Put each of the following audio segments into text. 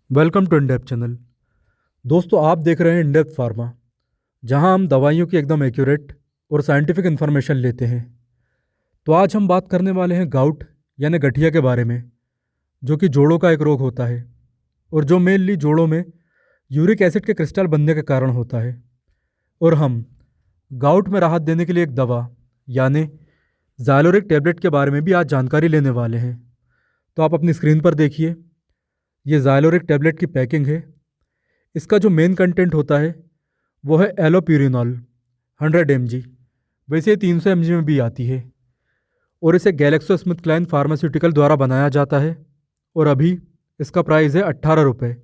Welcome to in-depth channel. दोस्तों, आप देख रहे हैं इंडेप्थ फार्मा, जहां हम दवाइयों की एकदम एक्यूरेट और साइंटिफिक इन्फॉर्मेशन लेते हैं। तो आज हम बात करने वाले हैं गाउट यानी गठिया के बारे में, जो कि जोड़ों का एक रोग होता है और जो मेनली जोड़ों में यूरिक एसिड के क्रिस्टल बनने के कारण होता है। और हम गाउट में राहत देने के लिए एक दवा यानी ज़ाइलोरिक टैबलेट के बारे में भी आज जानकारी लेने वाले हैं। तो आप अपनी स्क्रीन पर देखिए, ये ज़ाइलोरिक टैबलेट की पैकिंग है। इसका जो मेन कंटेंट होता है वो है एलोप्यूरिनॉल 100 mg। वैसे ये 300 mg में भी आती है और इसे गैलेक्सो स्मिथ क्लाइन फार्मास्यूटिकल द्वारा बनाया जाता है और अभी इसका प्राइस है 18 रुपये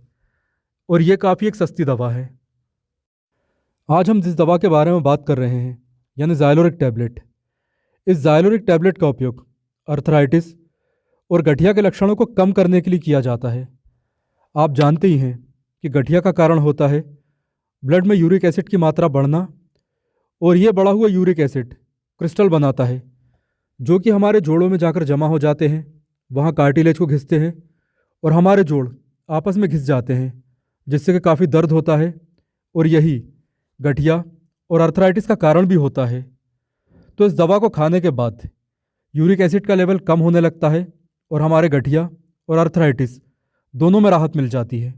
और ये काफ़ी एक सस्ती दवा है। आज हम जिस दवा के बारे में बात कर रहे हैं यानी ज़ाइलोरिक टैबलेट, इस ज़ाइलोरिक टैबलेट का उपयोग अर्थराइटिस और गठिया के लक्षणों को कम करने के लिए किया जाता है। आप जानते ही हैं कि गठिया का कारण होता है ब्लड में यूरिक एसिड की मात्रा बढ़ना, और ये बढ़ा हुआ यूरिक एसिड क्रिस्टल बनाता है जो कि हमारे जोड़ों में जाकर जमा हो जाते हैं, वहाँ कार्टिलेज को घिसते हैं और हमारे जोड़ आपस में घिस जाते हैं, जिससे कि काफ़ी दर्द होता है और यही गठिया और अर्थराइटिस का कारण भी होता है। तो इस दवा को खाने के बाद यूरिक एसिड का लेवल कम होने लगता है और हमारे गठिया और अर्थराइटिस दोनों में राहत मिल जाती है।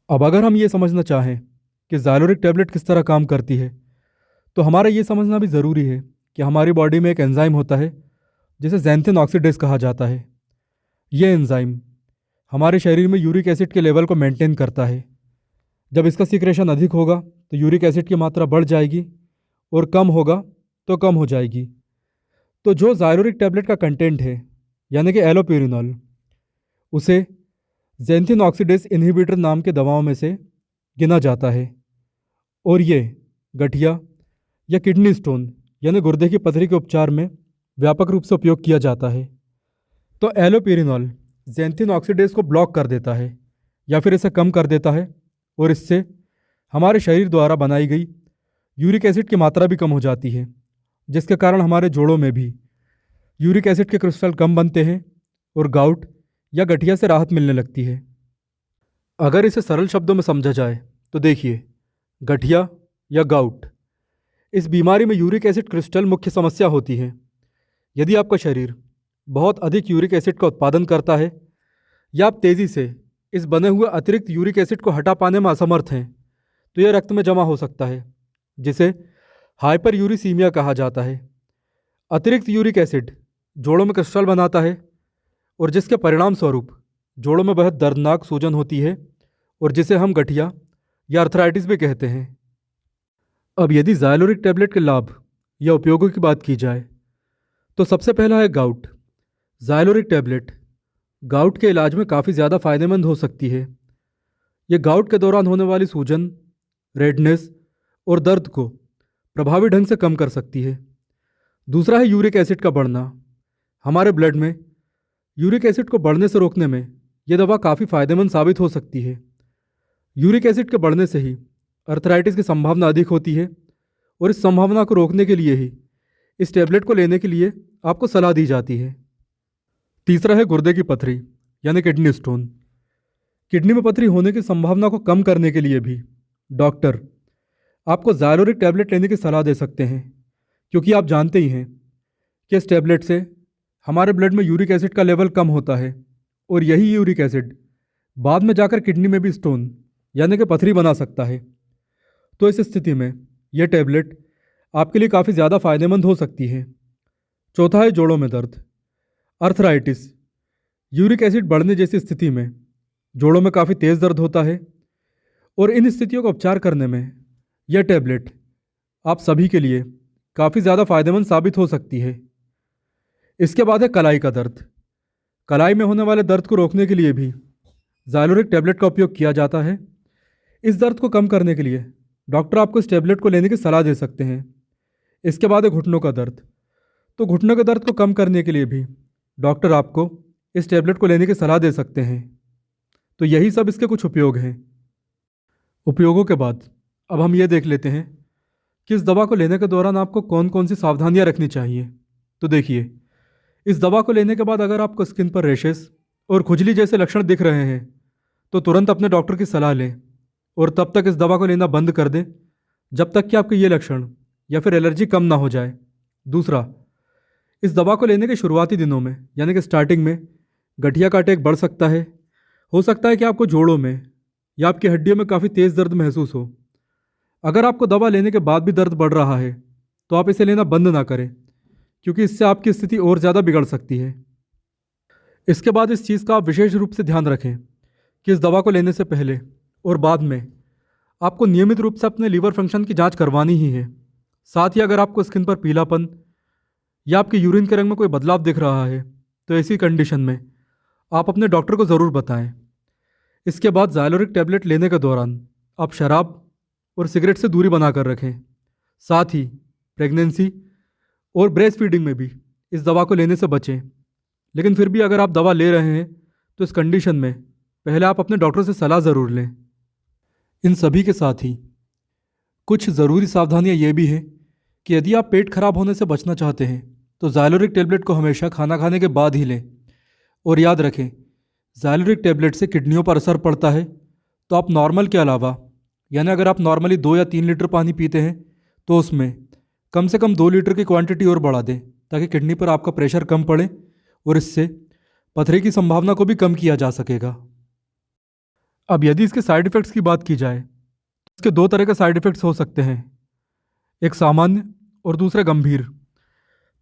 अब अगर हम ये समझना चाहें कि ज़ाइलोरिक टैबलेट किस तरह काम करती है, तो हमारा ये समझना भी ज़रूरी है कि हमारी बॉडी में एक एंजाइम होता है जिसे ज़ैंथिन ऑक्सीडेज कहा जाता है। ये एंजाइम हमारे शरीर में यूरिक एसिड के लेवल को मेंटेन करता है। जब इसका सिक्रेशन अधिक होगा तो यूरिक एसिड की मात्रा बढ़ जाएगी और कम होगा तो कम हो जाएगी। तो जो ज़ाइलोरिक टैबलेट का कंटेंट है यानी कि एलोप्यूरिनॉल, उसे ज़ैंथिन ऑक्सीडेज इनहिबिटर नाम के दवाओं में से गिना जाता है और ये गठिया या किडनी स्टोन यानी गुर्दे की पथरी के उपचार में व्यापक रूप से उपयोग किया जाता है। तो एलोप्यूरिनॉल ज़ैंथिन ऑक्सीडेज को ब्लॉक कर देता है या फिर इसे कम कर देता है और इससे हमारे शरीर द्वारा बनाई गई यूरिक एसिड की मात्रा भी कम हो जाती है, जिसके कारण हमारे जोड़ों में भी यूरिक एसिड के क्रिस्टल कम बनते हैं और गाउट या गठिया से राहत मिलने लगती है। अगर इसे सरल शब्दों में समझा जाए तो देखिए, गठिया या गाउट, इस बीमारी में यूरिक एसिड क्रिस्टल मुख्य समस्या होती है। यदि आपका शरीर बहुत अधिक यूरिक एसिड का उत्पादन करता है या आप तेज़ी से इस बने हुए अतिरिक्त यूरिक एसिड को हटा पाने में असमर्थ हैं, तो यह रक्त में जमा हो सकता है, जिसे हाइपर यूरिसीमिया कहा जाता है। अतिरिक्त यूरिक एसिड जोड़ों में क्रिस्टल बनाता है और जिसके परिणाम स्वरूप जोड़ों में बेहद दर्दनाक सूजन होती है और जिसे हम गठिया या अर्थराइटिस भी कहते हैं। अब यदि ज़ाइलोरिक टैबलेट के लाभ या उपयोगों की बात की जाए तो सबसे पहला है गाउट। ज़ाइलोरिक टैबलेट गाउट के इलाज में काफ़ी ज़्यादा फायदेमंद हो सकती है। ये गाउट के दौरान होने वाली सूजन, रेडनेस और दर्द को प्रभावी ढंग से कम कर सकती है। दूसरा है यूरिक एसिड का बढ़ना। हमारे ब्लड में यूरिक एसिड को बढ़ने से रोकने में यह दवा काफ़ी फायदेमंद साबित हो सकती है। यूरिक एसिड के बढ़ने से ही अर्थराइटिस की संभावना अधिक होती है और इस संभावना को रोकने के लिए ही इस टैबलेट को लेने के लिए आपको सलाह दी जाती है। तीसरा है गुर्दे की पथरी यानी किडनी स्टोन। किडनी में पथरी होने की संभावना को कम करने के लिए भी डॉक्टर आपको ज़ाइलोरिक टैबलेट लेने की सलाह दे सकते हैं, क्योंकि आप जानते ही हैं कि इस टैबलेट से हमारे ब्लड में यूरिक एसिड का लेवल कम होता है और यही यूरिक एसिड बाद में जाकर किडनी में भी स्टोन यानी कि पथरी बना सकता है। तो इस स्थिति में यह टैबलेट आपके लिए काफ़ी ज़्यादा फायदेमंद हो सकती है। चौथा है जोड़ों में दर्द। अर्थराइटिस, यूरिक एसिड बढ़ने जैसी स्थिति में जोड़ों में काफ़ी तेज़ दर्द होता है और इन स्थितियों का उपचार करने में यह टैबलेट आप सभी के लिए काफ़ी ज़्यादा फायदेमंद साबित हो सकती है। इसके बाद है कलाई का दर्द। कलाई में होने वाले दर्द को रोकने के लिए भी ज़ाइलोरिक टैबलेट का उपयोग किया जाता है। इस दर्द को कम करने के लिए डॉक्टर आपको इस टैबलेट को लेने की सलाह दे सकते हैं। इसके बाद है घुटनों का दर्द। तो घुटनों के दर्द को कम करने के लिए भी डॉक्टर आपको इस टैबलेट को लेने की सलाह दे सकते हैं। तो यही सब इसके कुछ उपयोग हैं। उपयोगों के बाद अब हम ये देख लेते हैं कि इस दवा को लेने के दौरान आपको कौन कौन सी सावधानियां रखनी चाहिए। तो देखिए, इस दवा को लेने के बाद अगर आपको स्किन पर रैशेस और खुजली जैसे लक्षण दिख रहे हैं तो तुरंत अपने डॉक्टर की सलाह लें और तब तक इस दवा को लेना बंद कर दें जब तक कि आपके ये लक्षण या फिर एलर्जी कम ना हो जाए। दूसरा, इस दवा को लेने के शुरुआती दिनों में यानी कि स्टार्टिंग में गठिया का अटैक बढ़ सकता है। हो सकता है कि आपको जोड़ों में या आपकी हड्डियों में काफ़ी तेज़ दर्द महसूस हो। अगर आपको दवा लेने के बाद भी दर्द बढ़ रहा है तो आप इसे लेना बंद ना करें, क्योंकि इससे आपकी स्थिति और ज़्यादा बिगड़ सकती है। इसके बाद इस चीज़ का आप विशेष रूप से ध्यान रखें कि इस दवा को लेने से पहले और बाद में आपको नियमित रूप से अपने लीवर फंक्शन की जांच करवानी ही है। साथ ही अगर आपको स्किन पर पीलापन या आपके यूरिन के रंग में कोई बदलाव दिख रहा है तो ऐसी कंडीशन में आप अपने डॉक्टर को ज़रूर बताएं। इसके बाद ज़ाइलोरिक टैबलेट लेने के दौरान आप शराब और सिगरेट से दूरी बनाकर रखें। साथ ही प्रेगनेंसी और ब्रेस्ट फीडिंग में भी इस दवा को लेने से बचें। लेकिन फिर भी अगर आप दवा ले रहे हैं तो इस कंडीशन में पहले आप अपने डॉक्टर से सलाह ज़रूर लें। इन सभी के साथ ही कुछ ज़रूरी सावधानियां ये भी हैं कि यदि आप पेट खराब होने से बचना चाहते हैं तो ज़ाइलोरिक टैबलेट को हमेशा खाना खाने के बाद ही लें। और याद रखें, ज़ाइलोरिक टैबलेट से किडनियों पर असर पड़ता है, तो आप नॉर्मल के अलावा यानी अगर आप नॉर्मली 2 या 3 लीटर पानी पीते हैं तो उसमें कम से कम 2 लीटर की क्वांटिटी और बढ़ा दें ताकि किडनी पर आपका प्रेशर कम पड़े और इससे पथरी की संभावना को भी कम किया जा सकेगा। अब यदि इसके साइड इफ़ेक्ट्स की बात की जाए तो इसके 2 तरह के साइड इफ़ेक्ट्स हो सकते हैं, एक सामान्य और दूसरा गंभीर।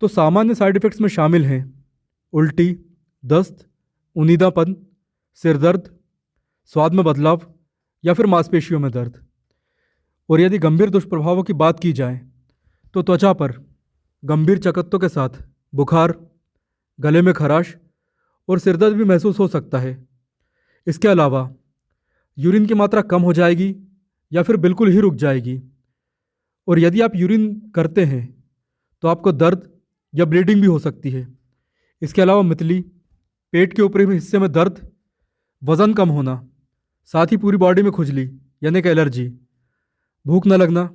तो सामान्य साइड इफ़ेक्ट्स में शामिल हैं उल्टी, दस्त, उनीदापन, सिर दर्द, स्वाद में बदलाव या फिर मांसपेशियों में दर्द। और यदि गंभीर दुष्प्रभावों की बात की जाए तो त्वचा पर गंभीर चकत्तों के साथ बुखार, गले में खराश और सिरदर्द भी महसूस हो सकता है। इसके अलावा यूरिन की मात्रा कम हो जाएगी या फिर बिल्कुल ही रुक जाएगी। और यदि आप यूरिन करते हैं तो आपको दर्द या ब्लीडिंग भी हो सकती है। इसके अलावा मितली, पेट के ऊपरी हिस्से में दर्द, वज़न कम होना, साथ ही पूरी बॉडी में खुजली यानी कि एलर्जी, भूख न लगना,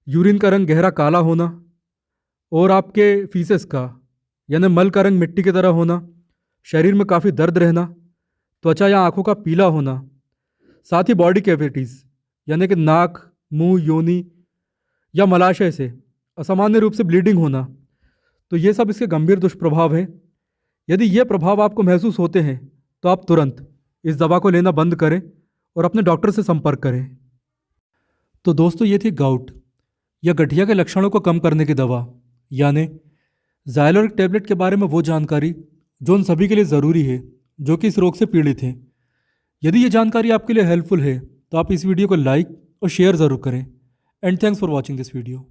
यूरिन का रंग गहरा काला होना और आपके फीसेस का यानी मल का रंग मिट्टी की तरह होना, शरीर में काफ़ी दर्द रहना, त्वचा या आंखों का पीला होना, साथ ही बॉडी कैविटीज़ यानी कि नाक, मुंह, योनि या मलाशय से असामान्य रूप से ब्लीडिंग होना। तो ये सब इसके गंभीर दुष्प्रभाव हैं। यदि ये प्रभाव आपको महसूस होते हैं तो आप तुरंत इस दवा को लेना बंद करें और अपने डॉक्टर से संपर्क करें। तो दोस्तों, ये थी गाउट या गठिया के लक्षणों को कम करने की दवा यानी ज़ाइलोरिक टैबलेट के बारे में वो जानकारी जो उन सभी के लिए ज़रूरी है जो कि इस रोग से पीड़ित हैं। यदि ये जानकारी आपके लिए हेल्पफुल है तो आप इस वीडियो को लाइक और शेयर ज़रूर करें। And thanks for watching this video.